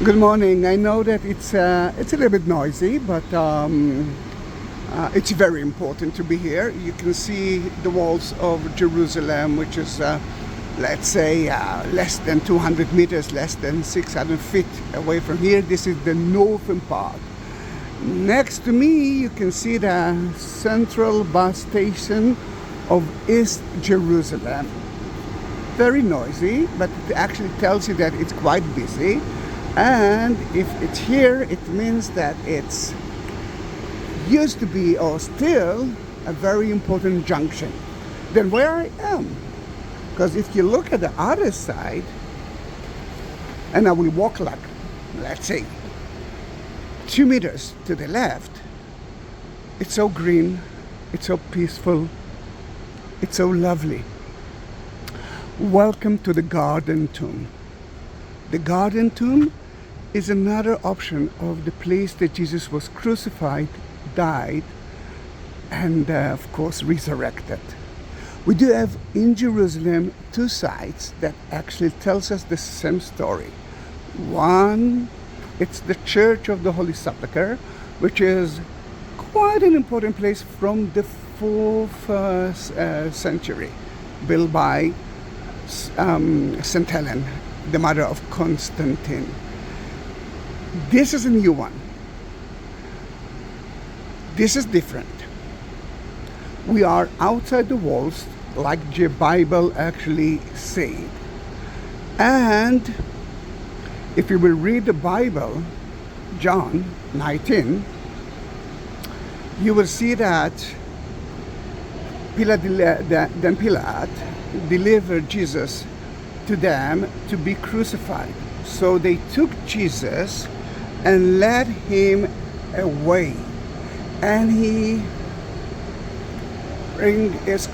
Good morning. I know that it's a little bit noisy, but it's very important to be here. You can see the walls of Jerusalem, which is, let's say, less than 200 meters, less than 600 feet away from here. This is the northern part. Next to me, you can see the central bus station of East Jerusalem. Very noisy, but it actually tells you that it's quite busy. And if it's here, it means that it's used to be, or still, a very important junction. Then where I am, because if you look at the other side, and I will walk like, let's say, 2 meters to the left, it's so green, it's so peaceful, it's so lovely. Welcome to the Garden Tomb. The Garden Tomb is another option of the place that Jesus was crucified, died, and of course resurrected. We do have in Jerusalem two sites that actually tells us the same story. One, it's the Church of the Holy Sepulcher, which is quite an important place from the 4th century, built by St. Helen, the mother of Constantine. This is a new one. This is different. We are outside the walls, like the Bible actually said. And if you will read the Bible, John 19, you will see that Pilate delivered Jesus to them to be crucified. So they took Jesus and led him away, and he bearing his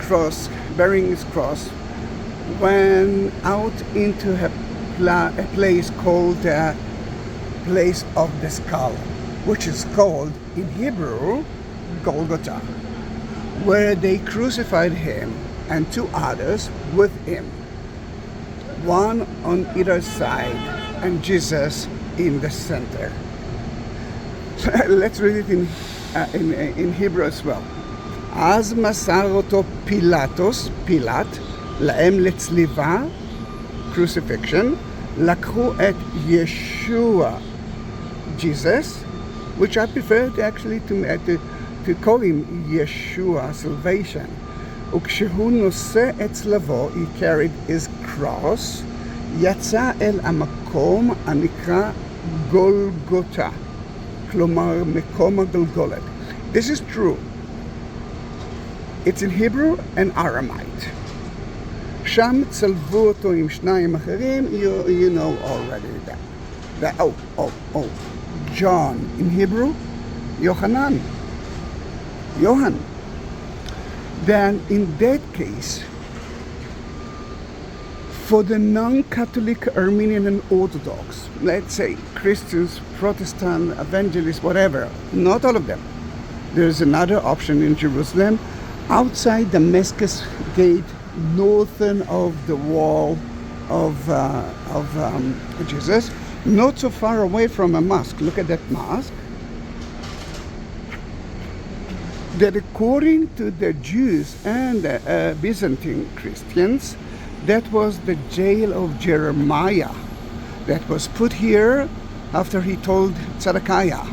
cross, went out into a place called the place of the skull, which is called in Hebrew Golgotha, where they crucified him and two others with him, one on either side and Jesus in the center. Let's read it in Hebrew as well. אז מסר אותו פילט, להם לצליבה, crucifixion, לקחו את ישוע, Jesus, which I prefer to call him Yeshua, salvation. וכשהוא נושא את צלבו, he carried his cross, יצא אל המקום הנקרא גולגותה, כלומר מקום הגולגולת. This is true. It's in Hebrew and Aramite. שם צלבו אותו עם שניים אחרים, you know already that. John in Hebrew, Yohanan. Johann. Then in that case, for the non-Catholic, Armenian and Orthodox, let's say Christians, Protestant, Evangelists, whatever, not all of them, there's another option in Jerusalem, outside Damascus Gate, northern of the wall of Jesus, not so far away from a mosque. Look at that mosque. That according to the Jews and the Byzantine Christians, that was the jail of Jeremiah that was put here after he told Zedekiah,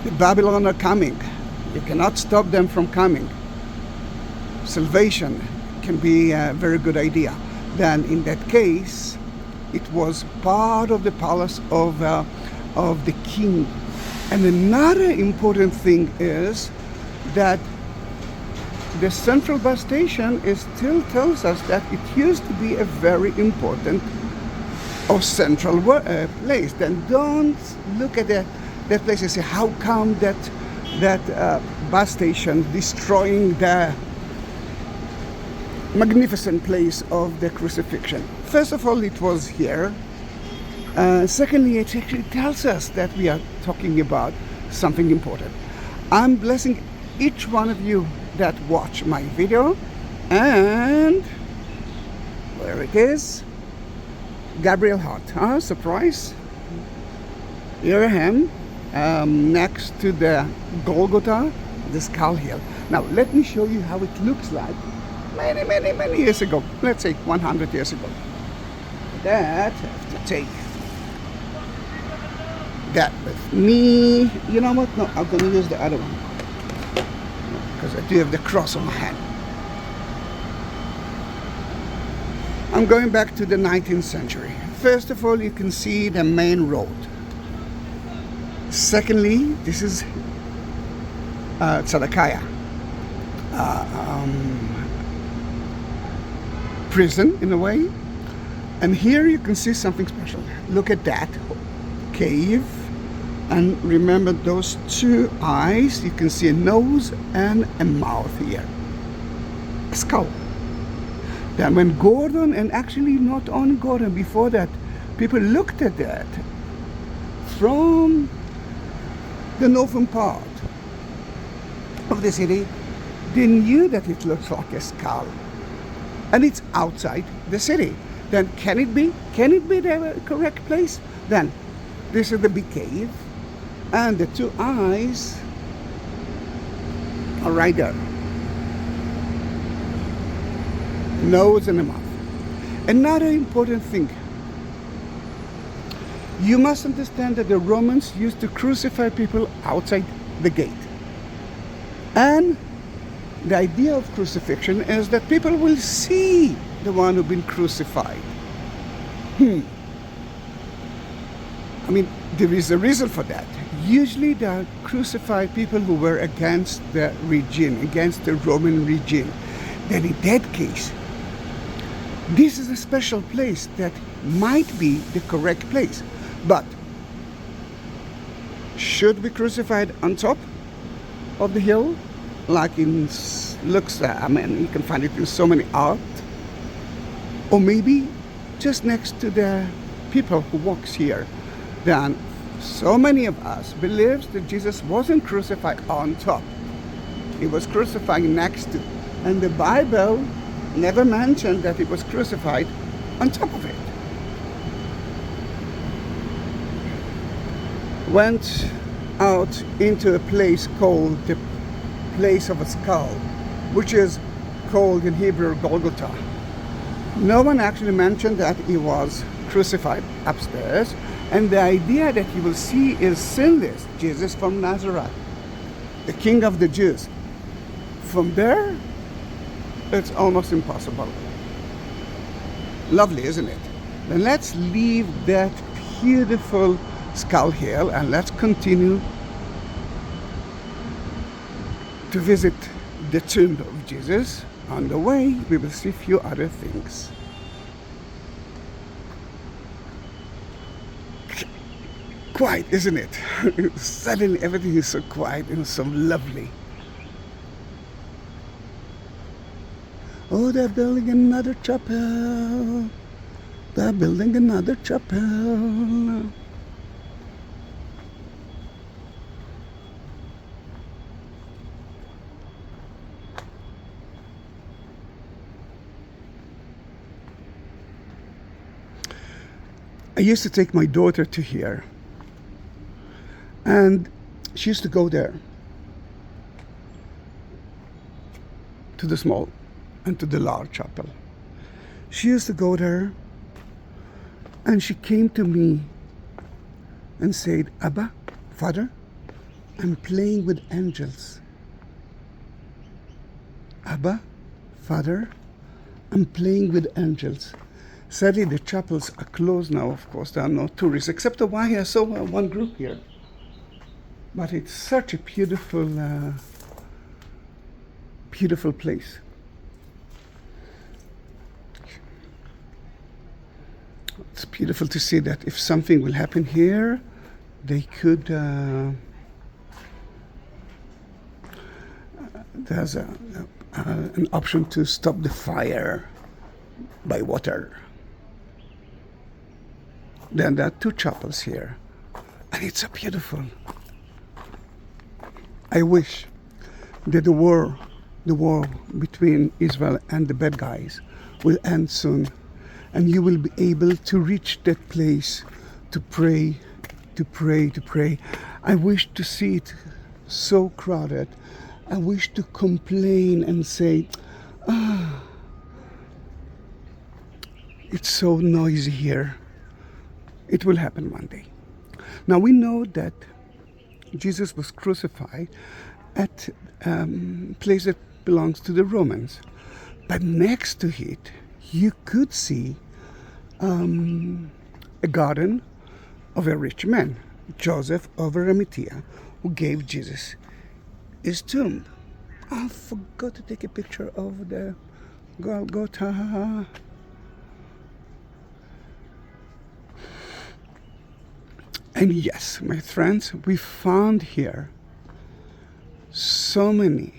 the Babylon are coming. You cannot stop them from coming. Salvation can be a very good idea. Then in that case, it was part of the palace of the king. And another important thing is that the central bus station still tells us that it used to be a very important or central place. Then don't look at that place and say, how come that bus station destroying the magnificent place of the crucifixion? First of all, it was here. Secondly, it actually tells us that we are talking about something important. I'm blessing each one of you that watch my video, and where it is, Gabriel Hart, surprise, here I am, next to the Golgotha, the Skull Hill. Now let me show you how it looks like many years ago. Let's say 100 years ago. That I have to take that with me. You know what? No, I'm gonna use the other one because I do have the cross on my hand. I'm going back to the 19th century. First of all, you can see the main road. Secondly, this is Tzedakaya prison in a way. And here you can see something special. Look at that cave. And remember those two eyes. You can see a nose and a mouth here. A skull. Then when Gordon, and actually not only Gordon, before that, people looked at that from the northern part of the city, they knew that it looks like a skull. And it's outside the city. Then can it be the correct place? Then this is the big cave, and the two eyes are right there. Nose and a mouth. Another important thing, you must understand that the Romans used to crucify people outside the gate. And the idea of crucifixion is that people will see the one who's been crucified. I mean, there is a reason for that. Usually they crucify people who were against the regime, against the Roman regime. Then in that case, this is a special place that might be the correct place. But should be crucified on top of the hill, like in looks, I mean, you can find it in so many art, or maybe just next to the people who walks here. Then so many of us believes that Jesus wasn't crucified on top. He was crucified next to, and the Bible never mentioned that he was crucified on top of it. Went out into a place called the place of a skull, which is called in Hebrew Golgotha. No one actually mentioned that he was crucified upstairs, and the idea that you will see is sinless Jesus from Nazareth, the King of the Jews. From there, it's almost impossible. Lovely, isn't it? Then let's leave that beautiful Skull Hill and let's continue to visit the tomb of Jesus. On the way, we will see a few other things. Quiet, isn't it? Suddenly everything is so quiet and so lovely. Oh, they're building another chapel. They're building another chapel. I used to take my daughter to here, and she used to go there, to the small and to the large chapel. She used to go there, and she came to me and said, Abba, Father, I'm playing with angels. Abba, Father, I'm playing with angels. Sadly, the chapels are closed now, of course. There are no tourists, except the one I saw one group here. But it's such a beautiful, beautiful place. It's beautiful to see that if something will happen here, they could, there's an option to stop the fire by water. Then there are two chapels here, and it's so beautiful. I wish that the war between Israel and the bad guys will end soon, and you will be able to reach that place to pray to pray. I wish to see it so crowded. I wish to complain and say, it's so noisy here. It will happen one day. Now we know that Jesus was crucified at a place that belongs to the Romans. But next to it, you could see a garden of a rich man, Joseph of Arimathea, who gave Jesus his tomb. I forgot to take a picture of the Golgotha. And yes, my friends, we found here so many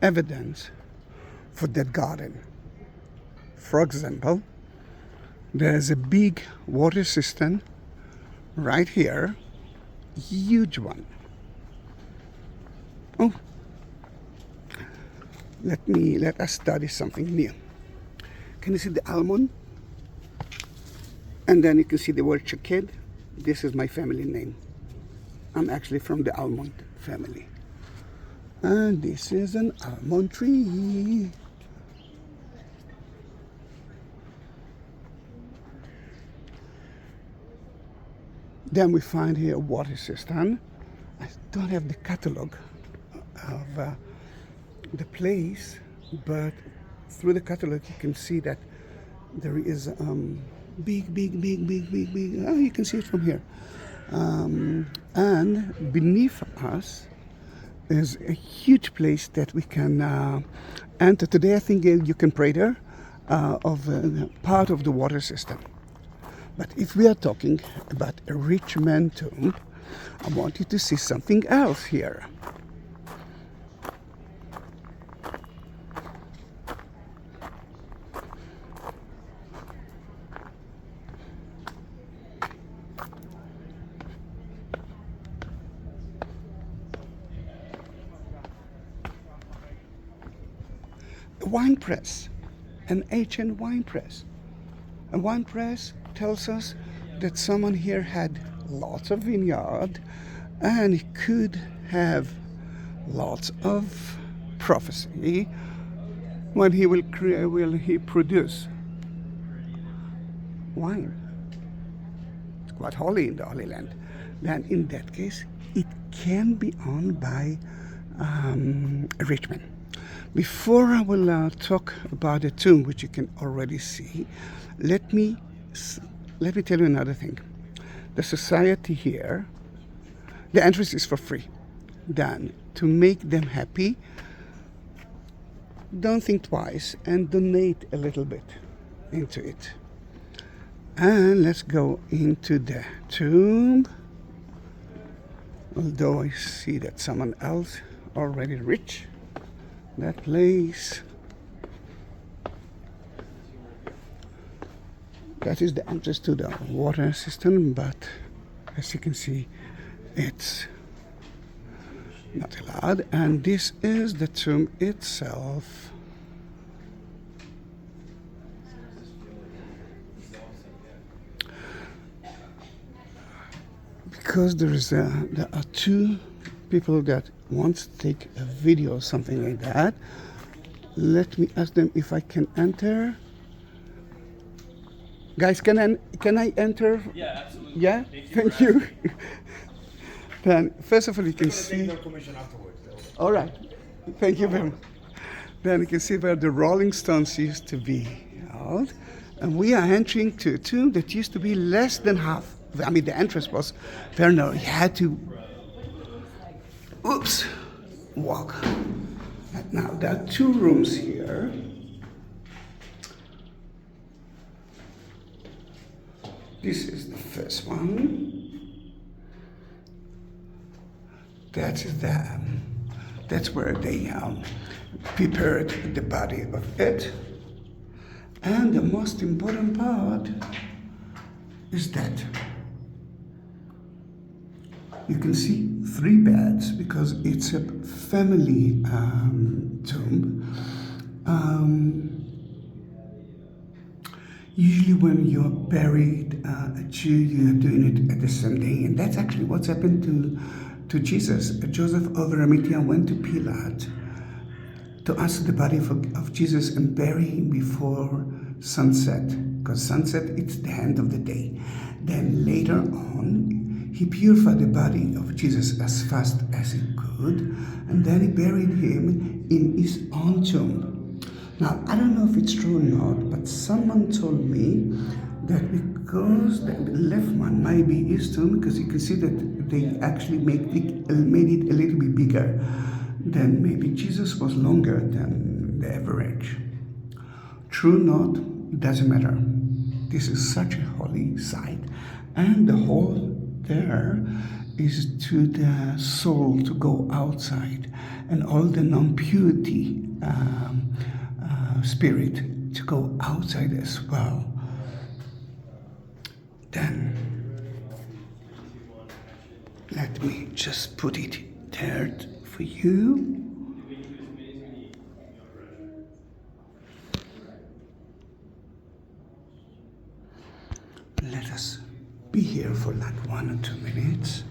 evidence for that garden. For example, there's a big water cistern right here, huge one. Oh, let us study something new. Can you see the almond? And then you can see the word Shaked. This is my family name. I'm actually from the almond family. And this is an almond tree. Then we find here a water cistern. I don't have the catalog of the place, but through the catalog you can see that there is big. Oh, you can see it from here. And beneath us is a huge place that we can enter. Today I think you can pray there of part of the water system. But if we are talking about a rich man tomb, I want you to see something else here. A wine press, an ancient wine press. A wine press tells us that someone here had lots of vineyard and he could have lots of prophecy when he will produce wine. It's quite holy in the Holy Land. Then in that case, it can be owned by a rich man. Before I will talk about the tomb, which you can already see, let me tell you another thing. The society here, the entrance is for free. Then, to make them happy, don't think twice and donate a little bit into it. And let's go into the tomb. Although I see that someone else already rich that place. That is the entrance to the water system, but as you can see, it's not allowed. And this is the tomb itself. Because there are two people that want to take a video or something like that. Let me ask them if I can enter. Guys, can I enter? Yeah, absolutely. Yeah? Thank you. Then, first of all, you can see... Take no commission afterwards. All right. Thank you very much. Then you can see where the Rolling Stones used to be held. And we are entering to a tomb that used to be less than half. I mean, the entrance was very narrow. You had to... walk. And now, there are two rooms here. This is the first one. That's where they prepared the body of it. And the most important part is that you can see 3 beds because it's a family tomb. Usually when you're buried a Jew, you're doing it at the same day. And that's actually what's happened to Jesus. Joseph of Arimathea went to Pilate to ask the body of Jesus and bury him before sunset. Because sunset, it's the end of the day. Then later on, he purified the body of Jesus as fast as he could. And then he buried him in his own tomb. Now, I don't know if it's true or not, but someone told me that because the left one might be his tomb, because you can see that they actually made it a little bit bigger, then maybe Jesus was longer than the average. True or not, it doesn't matter. This is such a holy site. And the hole there is to the soul to go outside, and all the non-purity spirit to go outside as well. Then let me just put it there for you. Let us be here for like 1 or 2 minutes.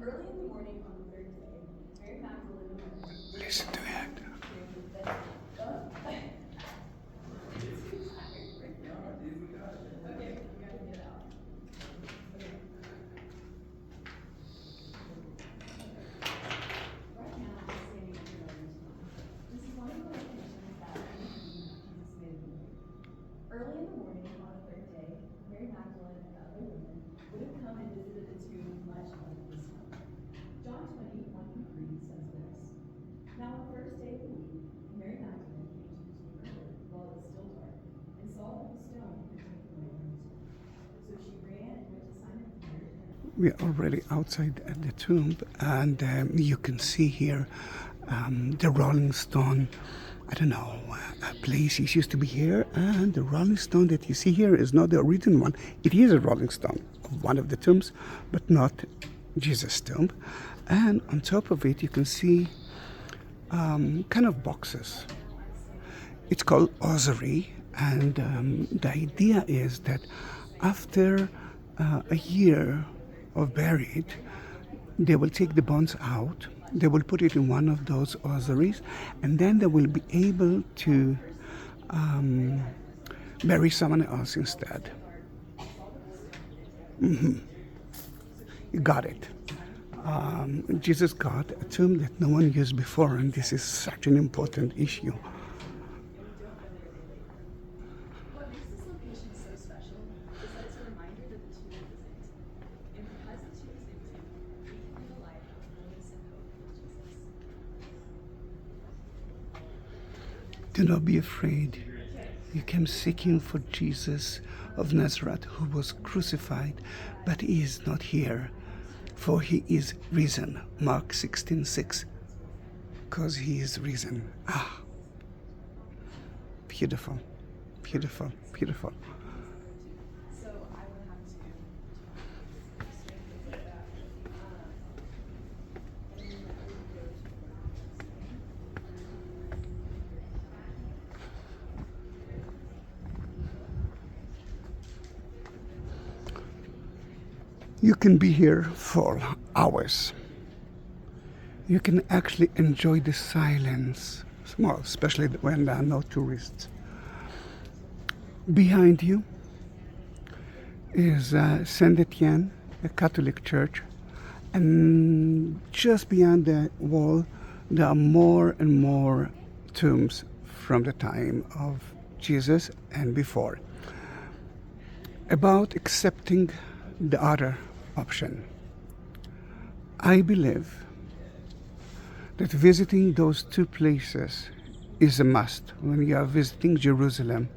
Early in the morning on the third day, Mary Magdalene went. Listen to it. Okay, we gotta get out. Okay. Right now, I'm standing at the garden. This is one of the locations that Jesus made in the early in the morning on the third day, Mary Magdalene and the other women would have come and visited the tomb much like this one. John 20:1-3 says this. Now on the first day of the week, Mary Magdalene came to the tomb early, while it was still dark, and saw that the stone had been taken away from the tomb. So she ran and went to Simon Peter. We are already outside at the tomb, and you can see here the Rolling Stone. I don't know, places used to be here, and the Rolling Stone that you see here is not the original one. It is a Rolling Stone of one of the tombs, but not Jesus' tomb. And on top of it, you can see kind of boxes. It's called ossuary, and the idea is that after a year of buried, they will take the bones out, they will put it in one of those ossuaries, and then they will be able to bury someone else instead. You got it. Jesus got a tomb that no one used before, and this is such an important issue. What makes this location so special is that it's a reminder that the tomb is empty. And because the tomb is empty, we can live a life of wholeness and hope with Jesus. Do not be afraid. You came seeking for Jesus of Nazareth, who was crucified, but he is not here, for he is risen. Mark 16:6. Because he is risen. Beautiful, beautiful, beautiful. So I would have to You can be here for hours. You can actually enjoy the silence, well, especially when there are no tourists. Behind you is Saint Etienne, a Catholic church, and just beyond the wall there are more and more tombs from the time of Jesus and before. about accepting the other option. I believe that visiting those two places is a must when you are visiting Jerusalem.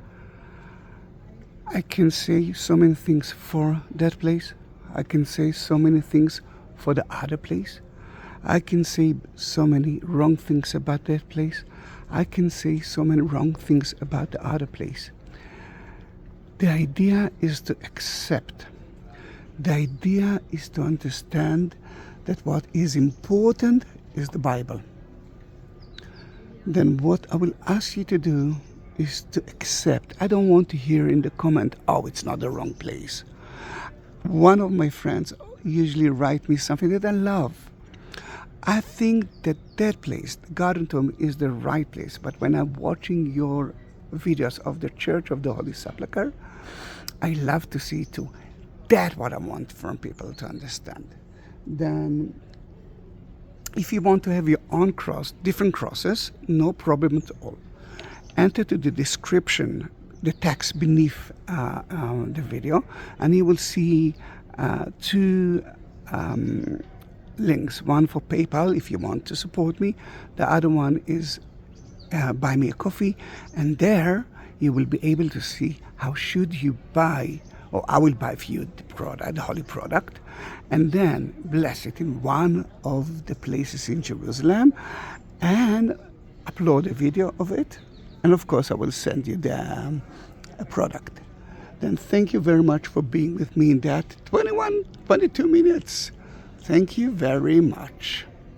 I can say so many things for that place. I can say so many things for the other place. I can say so many wrong things about that place. I can say so many wrong things about the other place. The idea is to accept. The idea is to understand that what is important is the Bible. Then what I will ask you to do is to accept. I don't want to hear in the comment, oh, it's not the wrong place. One of my friends usually write me something that I love. I think that that place, the Garden Tomb, is the right place. But when I'm watching your videos of the Church of the Holy Sepulcher, I love to see too. That's what I want from people to understand. Then, if you want to have your own cross, different crosses, no problem at all. Enter to the description, the text beneath the video, and you will see two links. One for PayPal if you want to support me. The other one is buy me a coffee, and there you will be able to see how should you buy, or I will buy for you the product, the holy product, and then bless it in one of the places in Jerusalem and upload a video of it. And of course I will send you the product. Then thank you very much for being with me in that 22 minutes. Thank you very much.